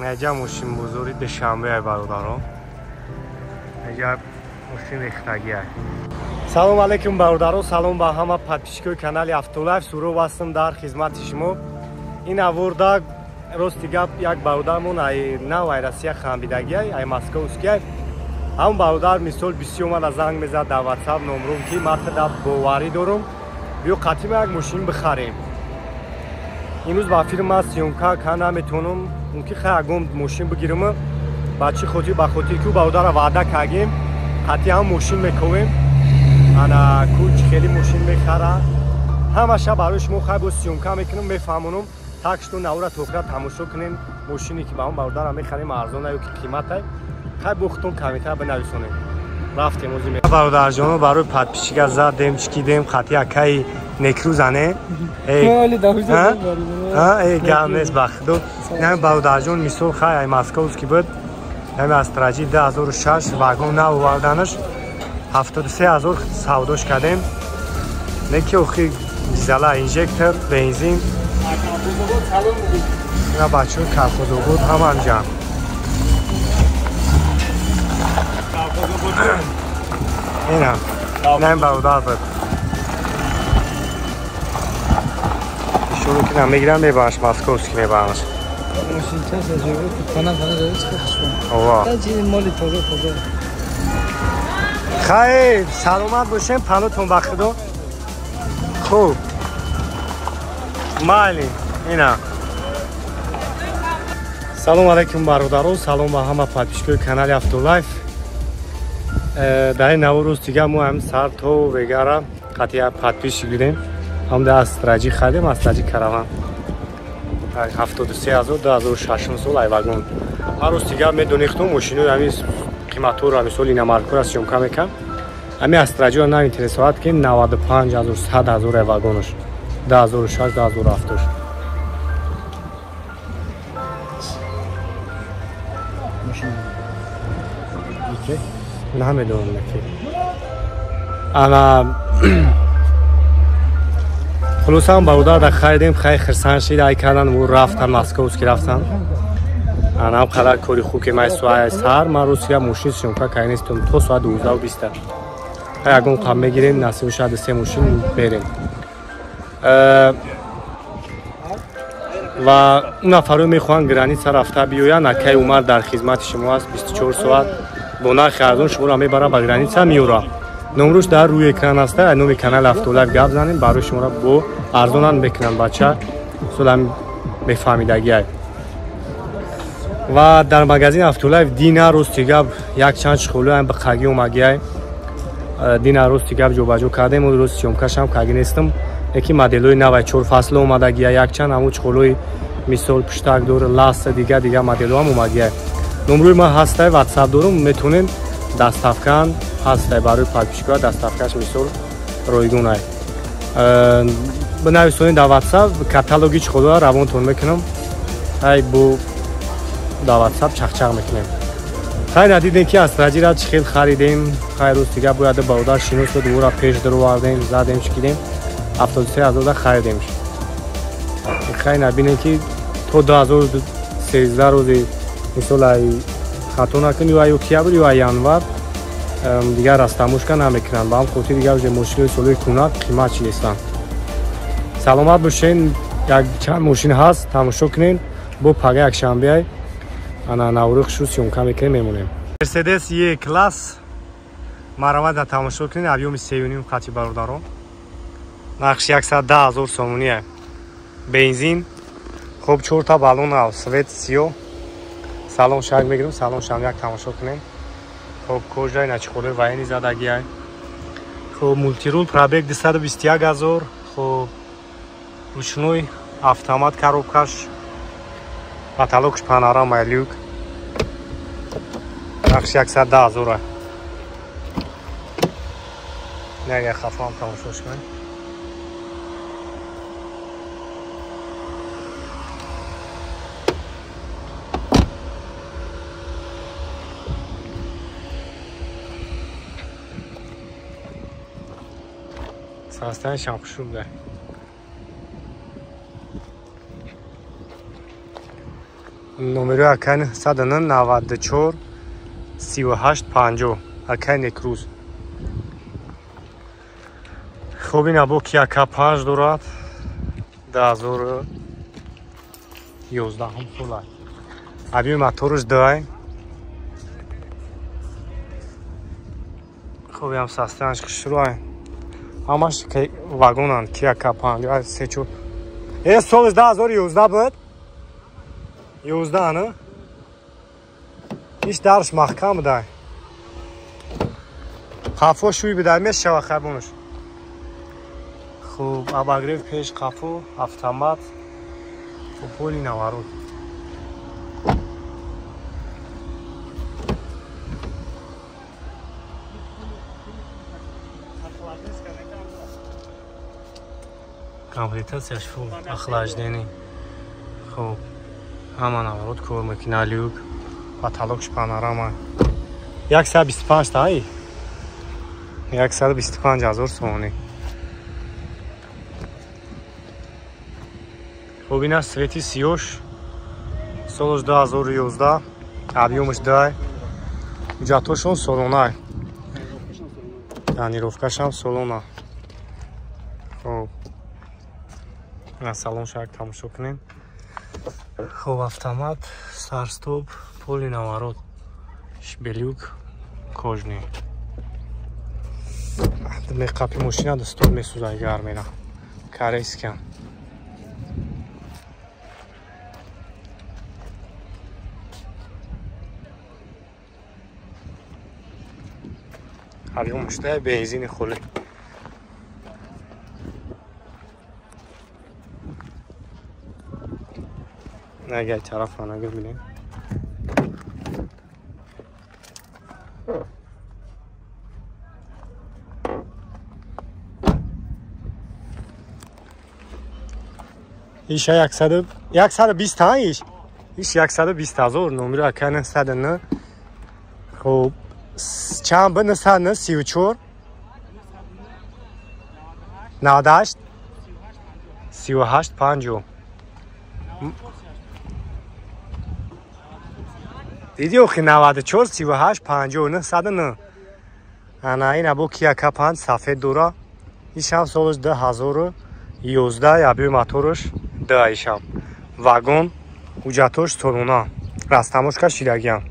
اینجا ماشین بزرگی دوشنبه برادران. اینجا ماشین ریختگی است. سلام علیکم برادران، سلام به همه پادپیشکای کانال افتولایف. سورو هستم در خدمت شما. این آورده راستی گپ یک برادرمون ای نو ویروسی خامبیدگی ای مسکو است. هم برادر مثال بسیار من زنگ میزد در واتساپ نمرم که ما تا باوری دارم بیا قطعی یک ماشین بخریم. امروز با فیلم سیونکا کانا میتونم اونکی خیلی ماشین بگیرم. بچه خودی با خودی که برادر وعده کردیم قطعی هم ماشین میکنیم. انا کوچ خیلی ماشین میخره. همه شب برایش ما خیلی با سیونکا میکنم میفهمونم. تاکشتون نورا توکرا تماشا کنین ماشینی که با هم برادر هم میخریم ارزانه یا که قیمت های خیلی بختون کمیتر بنویسونیم. رفتیم اوزی برادر جانو برای پادپیشیگر زدیم چکیدیم خطی اکای نکروزانه ای گامز بخدو نه برادر جان مثال خیلی مسکوز کی بود همه استراجی 2006 واگن نو آوردنش 73000 سوداش کردیم. نکی اوخی دیزلا اینجکتور بنزین اینا بچه های کلخوزو بود هم انجام اینا نه این برادر بود شروع کنم میگیرم میبرش مسکوز که میبرش ماشین چند از جوری کنم داره چه خوشم اوه تاجی مالی تازه خیر سلامت باشین پناتون بخدا خوب مالی اینا سلام علیکم برادران، سلام به همه پادپیشکای کانال افتولایف. در این نوروز دیگه ما هم سر تو وگرا قطعی پادپیش گیریم. هم در استراجی خریدیم استراجی کاروان 73000 2600 سال ای واگن. هر روز دیگه میدونیختم ماشینو همین قیمتو رو مثلا اینا مارکور است کم میکنم. همین استراجی رو نه اینترسات که 95000 100000 ای واگنش 2006 2007 نمیدونم که انا خلاص هم برادر در خریدیم خیلی خرسان شد ای کردن و رفتن مسکوز که رفتن انا هم خلال کاری خوب که من سوای سر من روز یا ماشین شونکا که نیستم تو ساعت 12 و 20 اگه قام میگیریم نصیب شد سه ماشین بریم و اون نفرو میخوان گرانیت رفته بیاین اکی عمر در خدمت شما است 24 ساعت با نرخ ارزان شما را میبره به گرانیت میورا. نمروش در روی اکران است. نام کانال افتولایف گپ زنیم برای شما را با ارزانان میکنن بچه سلام میفهمیدگی و در مغازین افتولایف دینا روستی گپ یک چند شغله هم به خگی اومگی دینا روستی گپ جو باجو کردیم و روز شومکش هم خگی نیستم یکی مدلوی 94 فصل اومدگی یک چند همون شغله مثال پشتک دور لاست دیگه مدلو هم اومگی نمروی ما هسته واتساپ دارم میتونین دستافکن هسته برای پادپیشکا دستافکش مثال رویگون های بنویسونین در واتساپ کاتالوگی چخودا روانتون میکنم های بو در واتساپ چخچق میکنیم. خیلی ندیدین که استراجی را چخیل خریدیم خیلی روز دیگه باید برادر شینوس رو دورا پیش درو واردیم زدیم چکیدیم 73000 خریدیم. خیلی نبینین که تو 2013 روزی مثل ای خاتونا کنی و ایو کیا بری و ایانوار دیگه راستاموش کن نمیکنن با هم خودی دیگه وجه مشکل سولوی کنات قیمت چی هستن. سلامت باشین. یک چند ماشین هست تماشا کنین با پگه یک شنبه ای انا نوروخ شو سیونکا میکنیم میمونیم. مرسدس یک کلاس مراود تماشا کنین اویوم 3.5 قطعی برادران نقش 110000 سومونیه بنزین خوب 4 تا بالون او سویت سیو سلام شاید میگیرم سلام شام یک تماشا کنیم. خب کجای نچخوره وینی زدگی های خب مولتی رول پرابیگ 221000 خب روشنوی автомат коробкаш کاتالوگش پانوراما لیوک نقش 110000 نگه خفام تماشاش کنیم. ساستن شامپشون ده номери акайн 194 3850 акайн некруз. хуб ин або ки ака 5 дорад 2011 сола аби моторш дай хуб ям састанш шурай ҳамаш вагонан ки ака 5 сечу солш 2011 буд 11 ана иш дарш маҳкам дай қафо шуй бидай мешава хабунш хуб абагрев пеш қафо автомат поли наворот комплектация шфу охлаждение хуб ҳама наворот кор мекина люк потолокш панорама 125 таи 125,000 сомонӣ хуб ин аст свети сиёш солш 2011 объёмш дай ҳуҷҷатҳошон солона тонировкашам солона хуб на салон шак тамошо кунем хуб автомат старстоп поли наворот шбелюк кожни меқапи мошина дастор месӯзад гармена корейскан объёмш дай бензини хӯли нагай тараф анагир бинем иша 120 та иш 120,000 номери акана 109 хуб чанд бин 34 98 38 50 دیدی اوخی 94 38 59 109 انا این ابو کیا کپان سفید دورا ایشم سالش 2011 ابی موتورش دایشم واگن حجتوش سالونا راستموش کا شیرگیان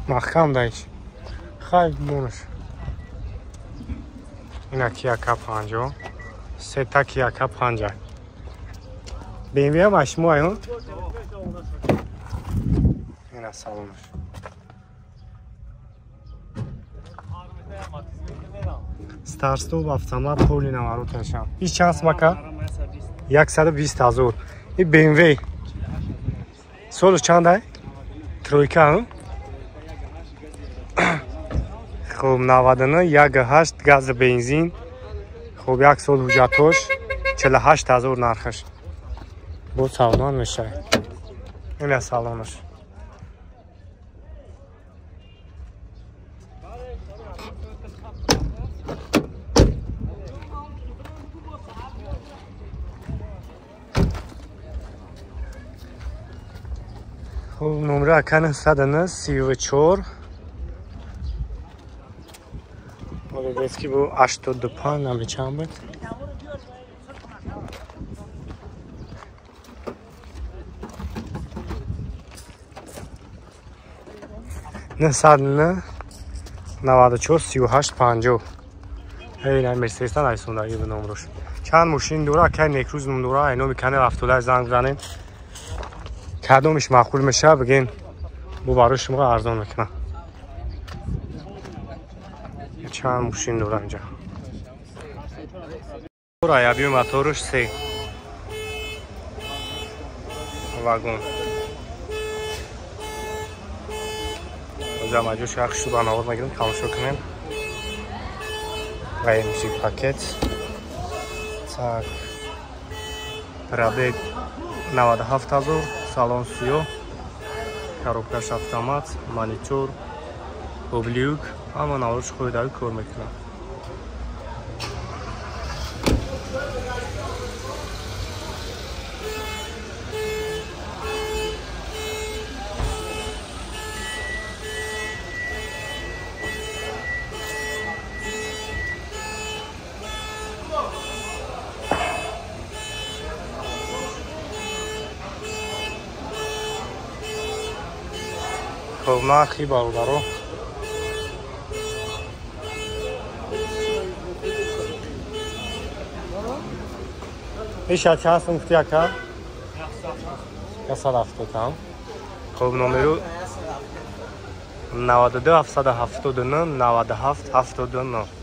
محکم دایش خیلی مونش اینا کیا کپ 50 سه تا کیا کپ 50 BMW ماشموه اون اینا سالونش ستارستوب автомат поли навороташам иш чанд смака 120,000 ин BMW солш чанд ай тройка خب 99 1.8 گاز بنزین خب یک سال حجتش 48,000 نرخش با سالن میشه این سالنش خب نمره اکن 134 Молодецкий был аж что до пана мечам быть. Не садна навада чё 3850. Эй, на Мерседестан айсунда ив номрош. Чанд машин дура, кай некруз номра, айно мекане автодар занг занен. Кадомиш мақбул меша бигин бу барои шумо арзон мекунам. چند ماشین دور اینجا ابی موتورش 3 واگن اونجا ماجو شخص شو بناور میگیریم تماشا کنیم Гаемши пакет. Так. Пробег 97 000, салон сиёҳ, коробкаш автомат, монитор, облюк, ҳама навориши қоидави кор мекунад. Нархи бародаро иша чанд сум гуфти ака? 170 там. Хоб номеру 92 779 97 779.